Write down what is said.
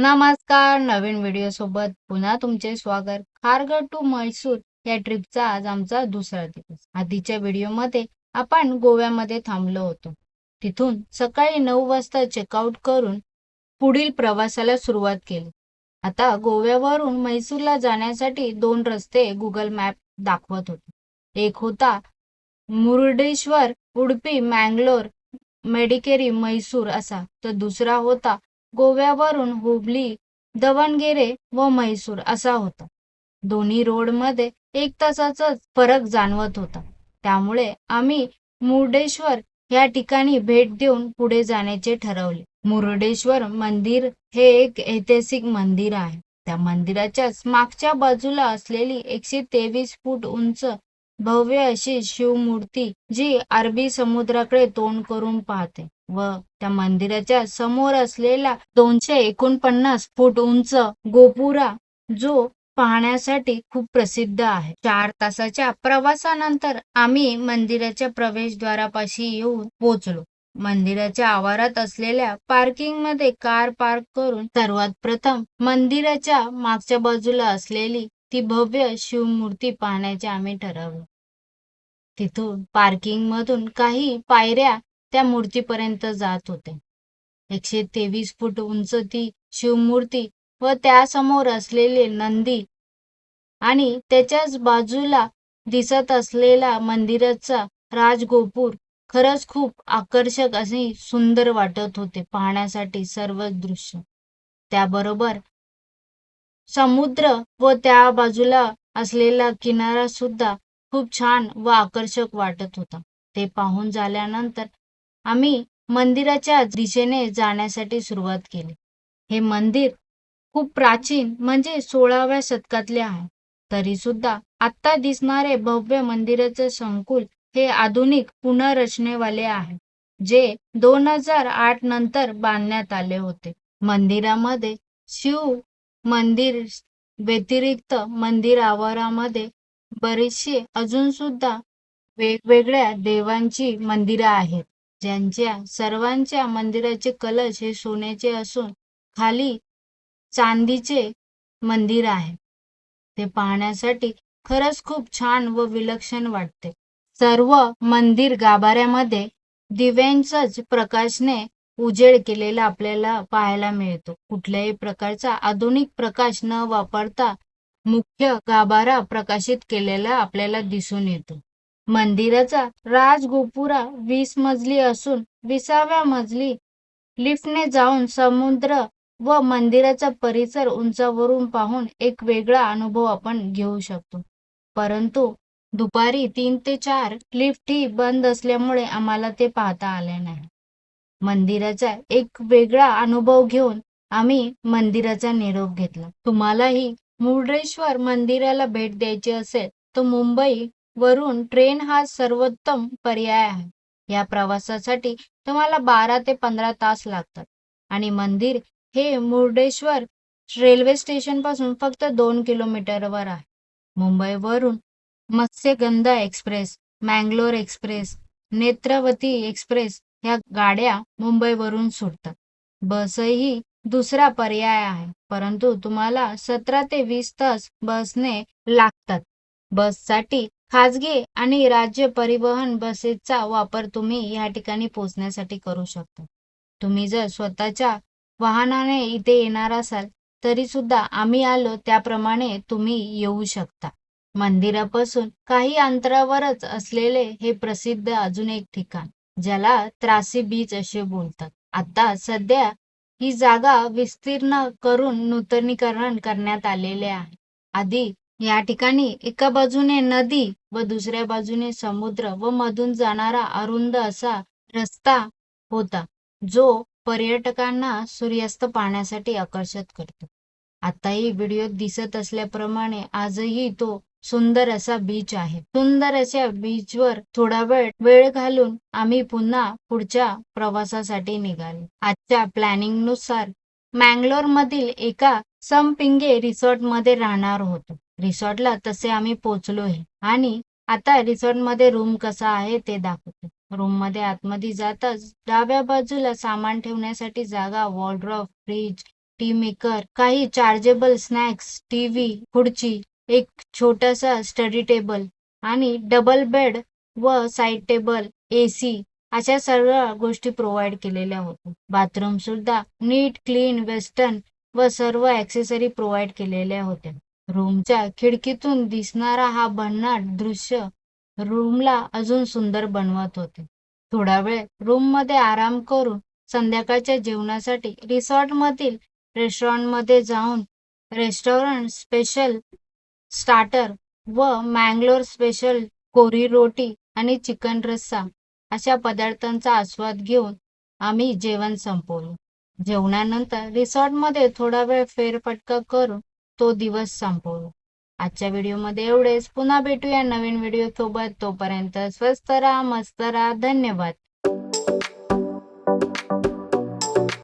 नमस्कार. नवीन व्हिडिओ सोबत पुन्हा तुमचे स्वागत. खारघर टू म्हैसूर या ट्रिपचा आज आमचा दुसरा दिवस. आधीच्या व्हिडिओमध्ये आपण गोव्यामध्ये थांबलो होतो. तिथून सकाळी 9 वाजता चेकआउट करून पुढील प्रवासाला सुरुवात केली. आता गोव्यावरून म्हैसूरला जाण्यासाठी 2 रस्ते गुगल मॅप दाखवत होते. एक होता मुरुडेश्वर, उडुपी, मँगलोर, मडिकेरी, म्हैसूर असा, तर दुसरा होता गोव्यावरून हुबली, दावणगेरे व म्हैसूर असा होता. दोन्ही रोडमध्ये 1 तासाचा फरक जाणवत होता. त्यामुळे आम्ही मुरुडेश्वर या ठिकाणी भेट देऊन पुढे जाण्याचे ठरवले. मुरुडेश्वर मंदिर हे एक ऐतिहासिक मंदिर आहे. त्या मंदिराच्या मागच्या बाजूला असलेली 123 फूट उंच भव्य अशी शिवमूर्ती जी अरबी समुद्राकडे तोंड करून पाहते व त्या मंदिराच्या समोर असलेला 249 फूट उंच गोपुरा जो पाहण्यासाठी खूप प्रसिद्ध आहे. 4 तासाच्या प्रवासानंतर आम्ही मंदिराच्या प्रवेशद्वारापाशी येऊन पोहोचलो. मंदिराच्या आवारात असलेल्या पार्किंग मध्ये कार पार्क करून सर्वात प्रथम मंदिराच्या मागच्या बाजूला असलेली ती भव्य शिवमूर्ती पाहण्याचे आम्ही ठरवले. तिथून पार्किंग मधून काही पायऱ्या त्या मूर्तीपर्यंत जात होते. 123 फूट उंच ती शिवमूर्ती व त्यासमोर असलेले नंदी आणि त्याच्याच बाजूला दिसत असलेला मंदिराचा राजगोपुर खरंच खूप आकर्षक असे सुंदर वाटत होते पाहण्यासाठी सर्व दृश्य. त्याबरोबर समुद्र व त्या बाजूला असलेला किनारा सुद्धा खूप छान व आकर्षक वाटत होता. ते पाहून झाल्यानंतर आम्ही मंदिराच्या दिशेने जाण्यासाठी सुरुवात केली. हे मंदिर खूप प्राचीन म्हणजे 16व्या शतकातले आहे. तरी सुद्धा आत्ता दिसणारे भव्य मंदिराचे संकुल हे आधुनिक पुनर्रचनेवाले आहे, जे 2008 नंतर बांधण्यात आले होते. मंदिरामध्ये शिव मंदिर व्यतिरिक्त मंदिर आवारामध्ये बरेचसे अजून सुद्धा वेगवेगळ्या देवांची मंदिरं आहेत, ज्यांच्या सर्वांच्या मंदिराचे कलश हे सोन्याचे असून खाली चांदीचे मंदिर आहे. ते पाहण्यासाठी खरंच खूप छान व विलक्षण वाटते. सर्व मंदिर गाभाऱ्यामध्ये दिव्यांचाच प्रकाशने उजेड केलेला आपल्याला पाहायला मिळतो. कुठल्याही प्रकारचा आधुनिक प्रकाश न वापरता मुख्य गाभारा प्रकाशित केलेला आपल्याला दिसून येतो. मंदिराचा राजगोपुरा 20 मजली असून 20व्या मजली लिफ्टने जाऊन समुद्र व मंदिराचा परिसर उंचावरून पाहून एक वेगळा अनुभव आपण घेऊ शकतो. परंतु दुपारी 3 ते 4 लिफ्ट ही बंद असल्यामुळे आम्हाला ते पाहता आले नाही. मंदिराचा एक वेगळा अनुभव घेऊन आम्ही मंदिराचा निरोप घेतला. तुम्हालाही मुरुडेश्वर मंदिराला भेट द्यायची असेल तर मुंबई वरून ट्रेन हा सर्वोत्तम पर्याय आहे. या प्रवासासाठी तुम्हाला 12 ते 15 तास लागतात आणि मंदिर हे मुरुडेश्वर रेल्वे स्टेशन पासून फक्त 2 किलोमीटरवर आहे. मुंबईवरून Matsyagandha express, Mangalore express, Netravati express ह्या गाड्या मुंबईवरून सुटतात. बसही दुसरा पर्याय आहे, परंतु तुम्हाला 17 ते 20 तास बसने लागतात. बससाठी खाजगी आणि राज्य परिवहन बसेसचा वापर तुम्ही या ठिकाणी पोहोचण्यासाठी करू शकता. तुम्ही जर स्वतःच्या वाहनाने इथे येणार असाल तरी सुद्धा आम्ही आलो त्याप्रमाणे तुम्ही येऊ शकता. मंदिरापासून काही अंतरावरच असलेले हे प्रसिद्ध अजून एक ठिकाण, ज्याला त्रासी बीच असे बोलतात. आता सध्या ही जागा विस्तीर्ण करून नूतनीकरण करण्यात आलेले आहे. आधी या ठिकाणी एका बाजूने नदी व दुसऱ्या बाजूने समुद्र व मधून जाणारा अरुंद असा रस्ता होता, जो पर्यटकांना सूर्यास्त पाहण्यासाठी आकर्षित करतो. आताही व्हिडिओत दिसत असल्याप्रमाणे आजही तो सुंदर असा बीच आहे. सुंदर अशा बीचवर थोडा वेळ घालून आम्ही पुन्हा पुढच्या प्रवासासाठी निघालो. आजच्या प्लॅनिंग नुसार मँगलोर मधील एका समपिंगे रिसॉर्ट मध्ये राहणार होतो. रिसॉर्टला तसे आम्ही पोहोचलोय आणि आता रिसॉर्ट मध्ये रूम कसा आहे ते दाखवतो. रूम मध्ये आतमध्ये जाताच डाव्या बाजूला सामान ठेवण्यासाठी जागा, वॉर्डरोब, फ्रीज, टी मेकर, काही चार्जेबल स्नॅक्स, टीव्ही, खुर्ची, एक छोटासा स्टडी टेबल आणि डबल बेड व साईड टेबल, एसी अशा सर्व गोष्टी प्रोव्हाइड केलेल्या होत्या. बाथरूम सुद्धा नीट, क्लीन, वेस्टर्न व सर्व ॲक्सेसरी प्रोव्हाइड केलेल्या होत्या. रूमच्या खिडकीतून दिसणारा हा भन्नाट दृश्य रूमला अजून सुंदर बनवत होते. थोडा वेळ रूममध्ये आराम करून संध्याकाळच्या जेवणासाठी रिसॉर्टमधील रेस्टॉरंटमध्ये जाऊन रेस्टॉरंट स्पेशल स्टार्टर व मँगलोर स्पेशल कोरी रोटी आणि चिकन रस्सा अशा पदार्थांचा आस्वाद घेऊन आम्ही जेवण संपवलं. जेवणानंतर रिसॉर्टमध्ये थोडा वेळ फेरफटका करून तो दिवस संपवला. आजच्या व्हिडिओमध्ये एवढेच. पुन्हा भेटूया नवीन व्हिडिओ सोबत. तोपर्यंत स्वस्त राहा, मस्त राहा. धन्यवाद.